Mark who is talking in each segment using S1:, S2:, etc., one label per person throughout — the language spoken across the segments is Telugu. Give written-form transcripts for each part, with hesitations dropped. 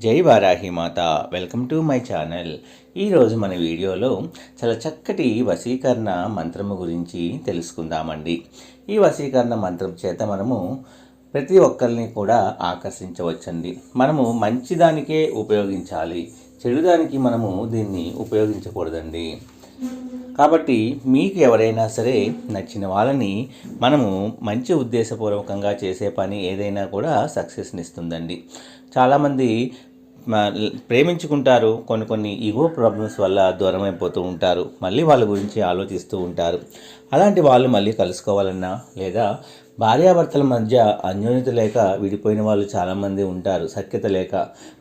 S1: జై వారాహి మాత. Welcome to my channel. ఈరోజు మన వీడియోలో చాలా చక్కటి వశీకరణ మంత్రము గురించి తెలుసుకుందామండి. ఈ వశీకరణ మంత్రం చేత మనము ప్రతి ఒక్కరిని కూడా ఆకర్షించవచ్చండి. మనము మంచిదానికే ఉపయోగించాలి, చెడుదానికి మనము దీన్ని ఉపయోగించకూడదండి. కాబట్టి మీకు ఎవరైనా సరే నచ్చిన వాళ్ళని మనము మంచి ఉద్దేశపూర్వకంగా చేసే పని ఏదైనా కూడా సక్సెస్ని ఇస్తుందండి. చాలామంది ప్రేమించుకుంటారు, కొన్ని ఈగో ప్రాబ్లమ్స్ వల్ల దూరం అయిపోతూ ఉంటారు, మళ్ళీ వాళ్ళ గురించి ఆలోచిస్తూ ఉంటారు. అలాంటి వాళ్ళు మళ్ళీ కలుసుకోవాలన్నా లేదా భార్యాభర్తల మధ్య అన్యోన్యత లేక విడిపోయిన వాళ్ళు చాలామంది ఉంటారు, సఖ్యత లేక.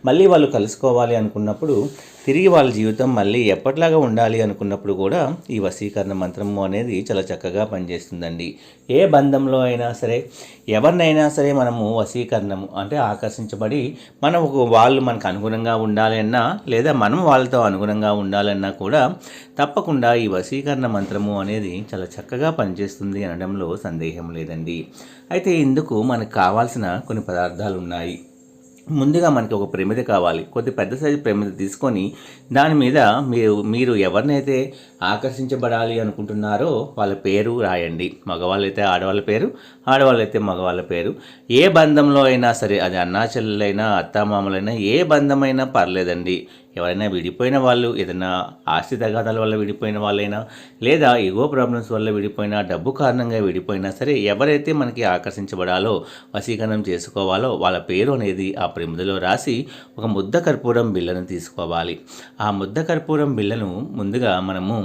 S1: మళ్ళీ వాళ్ళు కలుసుకోవాలి అనుకున్నప్పుడు, తిరిగి వాళ్ళ జీవితం మళ్ళీ ఎప్పటిలాగా ఉండాలి అనుకున్నప్పుడు కూడా ఈ వశీకరణ మంత్రము అనేది చాలా చక్కగా పనిచేస్తుందండి. ఏ బంధంలో అయినా సరే, ఎవరినైనా సరే మనము వశీకరణము అంటే ఆకర్షించబడి వాళ్ళు మనకు అనుగుణంగా ఉండాలన్నా లేదా మనం వాళ్ళతో అనుగుణంగా ఉండాలన్నా కూడా తప్పకుండా ఈ వశీకరణ మంత్రము అనేది చాలా చక్కగా పనిచేస్తుంది అనడంలో సందేహం లేదండి. అయితే ఇందుకు మనకు కావాల్సిన కొన్ని పదార్థాలు ఉన్నాయి. ముందుగా మనకి ఒక ప్రమిద కావాలి. కొద్ది పెద్ద సైజు ప్రమిద తీసుకొని దాని మీద మీరు ఎవరినైతే ఆకర్షించబడాలి అనుకుంటున్నారో వాళ్ళ పేరు రాయండి. మగవాళ్ళైతే ఆడవాళ్ళ పేరు, ఆడవాళ్ళైతే మగవాళ్ళ పేరు. ఏ బంధంలో అయినా సరే, అది అన్నాచెల్లెలైనా అత్తామామలైనా ఏ బంధమైనా పర్లేదండి. ఎవరైనా విడిపోయిన వాళ్ళు, ఏదైనా ఆస్తి తగాదాల వల్ల విడిపోయిన వాళ్ళైనా లేదా ఈగో ప్రాబ్లమ్స్ వల్ల విడిపోయినా, డబ్బు కారణంగా విడిపోయినా సరే, ఎవరైతే మనకి ఆకర్షించబడాలో, వశీకరణం చేసుకోవాలో వాళ్ళ పేరు అనేది ఆ ప్రమిదలో రాసి ఒక ముద్ద కర్పూరం బిళ్ళను తీసుకోవాలి. ఆ ముద్ద కర్పూరం బిళ్ళను ముందుగా మనము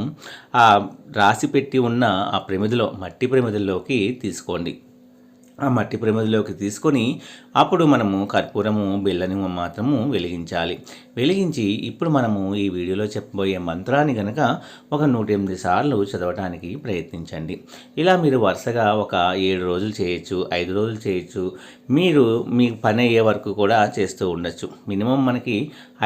S1: ఆ రాసి పెట్టి ఉన్న ఆ ప్రమిదలో, మట్టి ప్రమిదల్లోకి తీసుకోండి. ఆ మట్టి ప్రమిదలోకి తీసుకొని అప్పుడు మనము కర్పూరము బిళ్ళని మాత్రము వెలిగించాలి. వెలిగించి ఇప్పుడు మనము ఈ వీడియోలో చెప్పబోయే మంత్రాన్ని కనుక ఒక 108 సార్లు చదవటానికి ప్రయత్నించండి. ఇలా మీరు వరుసగా ఒక 7 రోజులు చేయొచ్చు, 5 రోజులు చేయొచ్చు. మీ పని అయ్యే వరకు కూడా చేస్తూ ఉండొచ్చు. మినిమం మనకి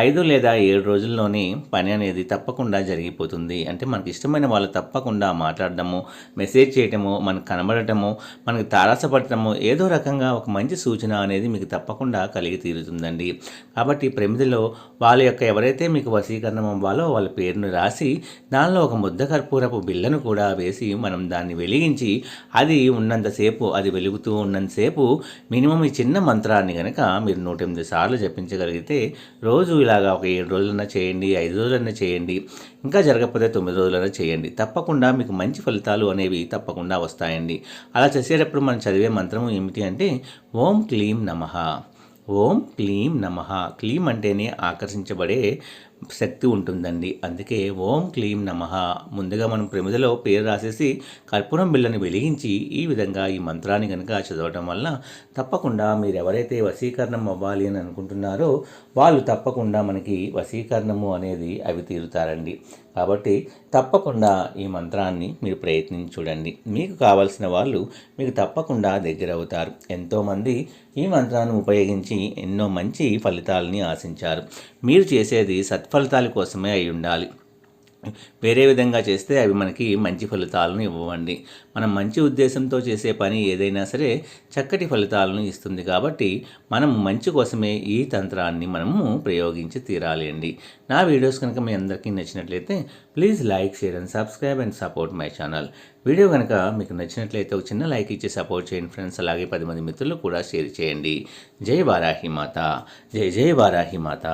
S1: 5 లేదా 7 రోజుల్లోనే పని అనేది తప్పకుండా జరిగిపోతుంది. అంటే మనకి ఇష్టమైన వాళ్ళు తప్పకుండా మాట్లాడటము, మెసేజ్ చేయటము, మనకు కనబడటము, మనకు తారసపడటము, ఏదో రకంగా ఒక మంచి సూచన అనేది మీకు తప్పకుండా కలిగి తీరుతుందండి. కాబట్టి ప్రమిదిలో వాళ్ళ యొక్క ఎవరైతే మీకు వశీకరణం అవ్వాలో వాళ్ళ పేరును రాసి దానిలో ఒక ముద్ద కర్పూరపు బిళ్ళను కూడా వేసి మనం దాన్ని వెలిగించి అది ఉన్నంతసేపు, అది వెలుగుతూ ఉన్నంతసేపు మినిమం ఈ చిన్న మంత్రాన్ని కనుక మీరు 108 సార్లు జపించగలిగితే రోజు ఇలాగా ఒక 7 రోజులన్నా చేయండి, 5 రోజులన్నా చేయండి, ఇంకా జరగకపోతే 9 రోజులైనా చేయండి. తప్పకుండా మీకు మంచి ఫలితాలు అనేవి తప్పకుండా వస్తాయండి. అలా చేసేటప్పుడు మనం చదివే మంత్రము ఏమిటి అంటే ఓం క్లీం నమః. ఓం క్లీం నమః. క్లీం అంటేనే ఆకర్షించబడే శక్తి ఉంటుందండి. అందుకే ఓం క్లీం నమః. ముందుగా మనం ప్రమిదలో పేరు రాసేసి కర్పూరం బిళ్ళని వెలిగించి ఈ విధంగా ఈ మంత్రాన్ని కనుక చదవటం వల్ల తప్పకుండా మీరు ఎవరైతే వశీకరణం అవ్వాలి అని అనుకుంటున్నారో వాళ్ళు తప్పకుండా మనకి వశీకరణము అనేది అవి తీరుతారండి. కాబట్టి తప్పకుండా ఈ మంత్రాన్ని మీరు ప్రయత్నించి చూడండి. మీకు కావాల్సిన వాళ్ళు మీకు తప్పకుండా దగ్గర అవుతారు. ఎంతోమంది ఈ మంత్రాన్ని ఉపయోగించి ఎన్నో మంచి ఫలితాలని ఆశించారు. మీరు చేసేది సత్ఫలితాల కోసమే అయి ఉండాలి. వేరే విధంగా చేస్తే అవి మనకి మంచి ఫలితాలను ఇవ్వండి. మనం మంచి ఉద్దేశంతో చేసే పని ఏదైనా సరే చక్కటి ఫలితాలను ఇస్తుంది. కాబట్టి మనం మంచి కోసమే ఈ తంత్రాన్ని మనము ప్రయోగించి తీరాలి అండి. నా వీడియోస్ కనుక మీ అందరికీ నచ్చినట్లయితే please like, share and subscribe and support my channel. Video కనుక మీకు నచ్చినట్లయితే ఒక చిన్న లైక్ ఇచ్చి సపోర్ట్ చేయండి ఫ్రెండ్స్. అలాగే 10 మంది మిత్రులు కూడా షేర్ చేయండి. జై వారాహి మాత. జై జై వారాహి మాత.